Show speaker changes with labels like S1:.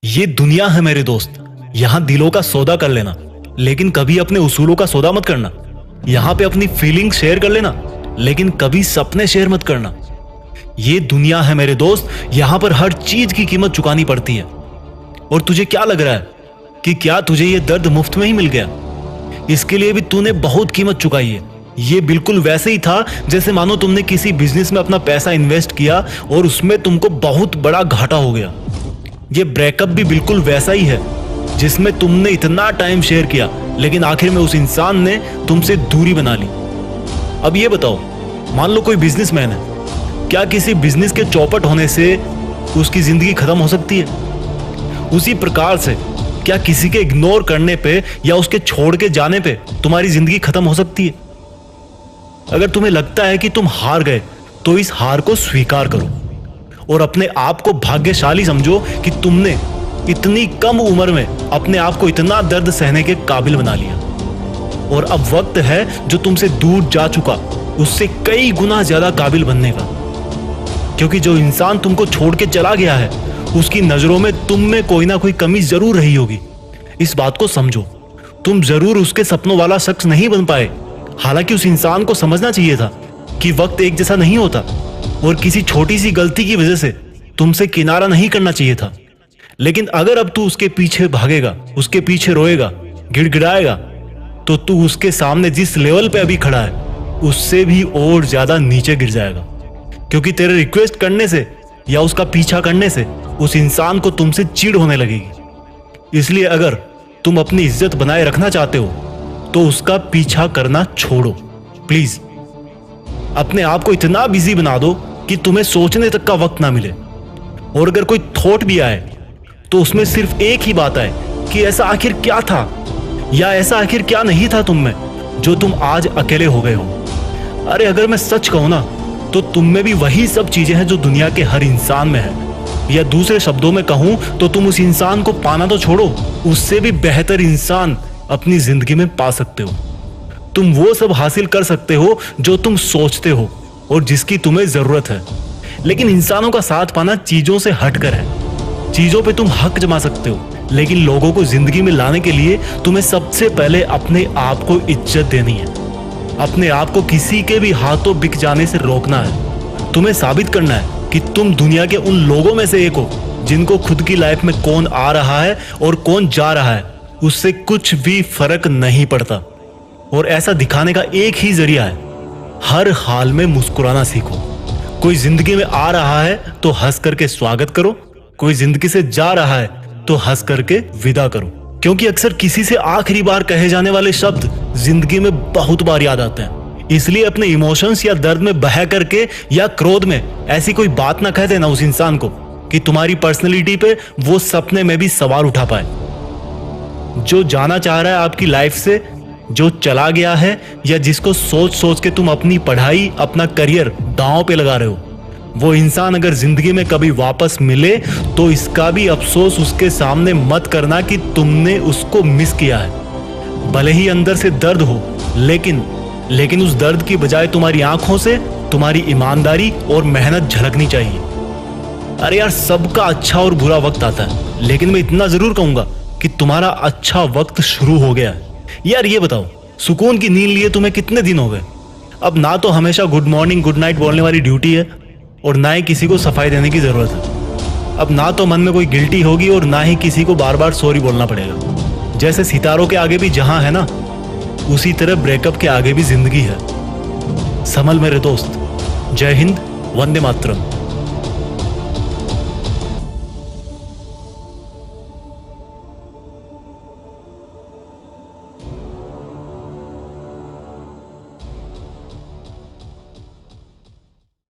S1: ये दुनिया है मेरे दोस्त। यहाँ दिलों का सौदा कर लेना, लेकिन कभी अपने उसूलों का सौदा मत करना। यहाँ पे अपनी फीलिंग्स शेयर कर लेना, लेकिन कभी सपने शेयर मत करना। ये दुनिया है मेरे दोस्त, यहाँ पर हर चीज की कीमत चुकानी पड़ती है। और तुझे क्या लग रहा है कि क्या तुझे ये दर्द मुफ्त में ही मिल गया? इसके लिए भी तूने बहुत कीमत चुकाई है। ये बिल्कुल वैसे ही था जैसे मानो तुमने किसी बिजनेस में अपना पैसा इन्वेस्ट किया और उसमें तुमको बहुत बड़ा घाटा हो गया। ये ब्रेकअप भी बिल्कुल वैसा ही है जिसमें तुमने इतना टाइम शेयर किया, लेकिन आखिर में उस इंसान ने तुमसे दूरी बना ली। अब ये बताओ, मान लो कोई बिजनेसमैन है, क्या किसी बिजनेस के चौपट होने से उसकी जिंदगी खत्म हो सकती है? उसी प्रकार से क्या किसी के इग्नोर करने पे या उसके छोड़ के जाने पे तुम्हारी जिंदगी खत्म हो सकती है? अगर तुम्हें लगता है कि तुम हार गए तो इस हार को स्वीकार करो और अपने आप को भाग्यशाली समझो कि तुमने इतनी कम उम्र में अपने आप को इतना दर्द सहने के काबिल बना लिया। और अब वक्त है जो तुमसे दूर जा चुका उससे कई गुना ज्यादा काबिल बनने का, क्योंकि जो इंसान तुमको छोड़ के चला गया है उसकी नजरों में तुम में कोई ना कोई कमी जरूर रही होगी। इस बात को समझो, तुम जरूर उसके सपनों वाला शख्स नहीं बन पाए। हालांकि उस इंसान को समझना चाहिए था कि वक्त एक जैसा नहीं होता और किसी छोटी सी गलती की वजह से तुमसे किनारा नहीं करना चाहिए था। लेकिन अगर अब तू उसके पीछे भागेगा, उसके पीछे रोएगा, गिड़गिड़ाएगा, तो तू उसके सामने जिस लेवल पे अभी खड़ा है उससे भी और ज्यादा नीचे गिर जाएगा, क्योंकि तेरे रिक्वेस्ट करने से या उसका पीछा करने से उस इंसान को तुमसे चिढ़ होने लगेगी। इसलिए अगर तुम अपनी इज्जत बनाए रखना चाहते हो तो उसका पीछा करना छोड़ो प्लीज। अपने आप को इतना बिजी बना दो कि तुम्हें सोचने तक का वक्त ना मिले। और अगर कोई थॉट भी आए तो उसमें सिर्फ एक ही बात आए कि ऐसा आखिर क्या था या ऐसा आखिर क्या नहीं था तुम में जो तुम आज अकेले हो गए हो। अरे अगर मैं सच कहूं ना तो तुम में भी वही सब चीजें हैं जो दुनिया के हर इंसान में है। या दूसरे शब्दों में कहूं तो तुम उस इंसान को पाना तो छोड़ो, उससे भी बेहतर इंसान अपनी जिंदगी में पा सकते हो। तुम वो सब हासिल कर सकते हो जो तुम सोचते हो और जिसकी तुम्हें जरूरत है। लेकिन इंसानों का साथ पाना चीजों से हटकर है। चीजों पे तुम हक जमा सकते हो, लेकिन लोगों को जिंदगी में लाने के लिए तुम्हें सबसे पहले अपने आप को इज्जत देनी है। अपने आप को किसी के भी हाथों बिक जाने से रोकना है। तुम्हें साबित करना है कि तुम दुनिया के उन लोगों में से एक हो जिनको खुद की लाइफ में कौन आ रहा है और कौन जा रहा है उससे कुछ भी फर्क नहीं पड़ता। और ऐसा दिखाने का एक ही जरिया है, हर हाल में मुस्कुराना सीखो। कोई जिंदगी में आ रहा है तो हंस करके स्वागत करो, कोई जिंदगी से जा रहा है तो हंस करके विदा करो। क्योंकि अक्सर किसी से आखिरी बार कहे जाने वाले शब्द जिंदगी में बहुत बार याद आते हैं। इसलिए अपने इमोशंस या दर्द में बह करके या क्रोध में ऐसी कोई बात ना कह देना उस इंसान को कि तुम्हारी पर्सनैलिटी पे वो सपने में भी सवार उठा पाए। जो जाना चाह रहा है आपकी लाइफ से, जो चला गया है या जिसको सोच सोच के तुम अपनी पढ़ाई, अपना करियर दांव पे लगा रहे हो, वो इंसान अगर जिंदगी में कभी वापस मिले तो इसका भी अफसोस उसके सामने मत करना कि तुमने उसको मिस किया है। भले ही अंदर से दर्द हो, लेकिन उस दर्द की बजाय तुम्हारी आंखों से तुम्हारी ईमानदारी और मेहनत झलकनी चाहिए। अरे यार, सबका अच्छा और बुरा वक्त आता है, लेकिन मैं इतना जरूर कहूंगा कि तुम्हारा अच्छा वक्त शुरू हो गया है। यार ये बताओ, सुकून की नींद लिए तुम्हें कितने दिन हो गए? अब ना तो हमेशा गुड मॉर्निंग गुड नाइट बोलने वाली ड्यूटी है और ना ही किसी को सफाई देने की जरूरत है। अब ना तो मन में कोई गिल्टी होगी और ना ही किसी को बार बार सॉरी बोलना पड़ेगा। जैसे सितारों के आगे भी जहां है ना, उसी तरह ब्रेकअप के आगे भी जिंदगी है। संभल मेरे दोस्त। जय हिंद, वंदे मातरम।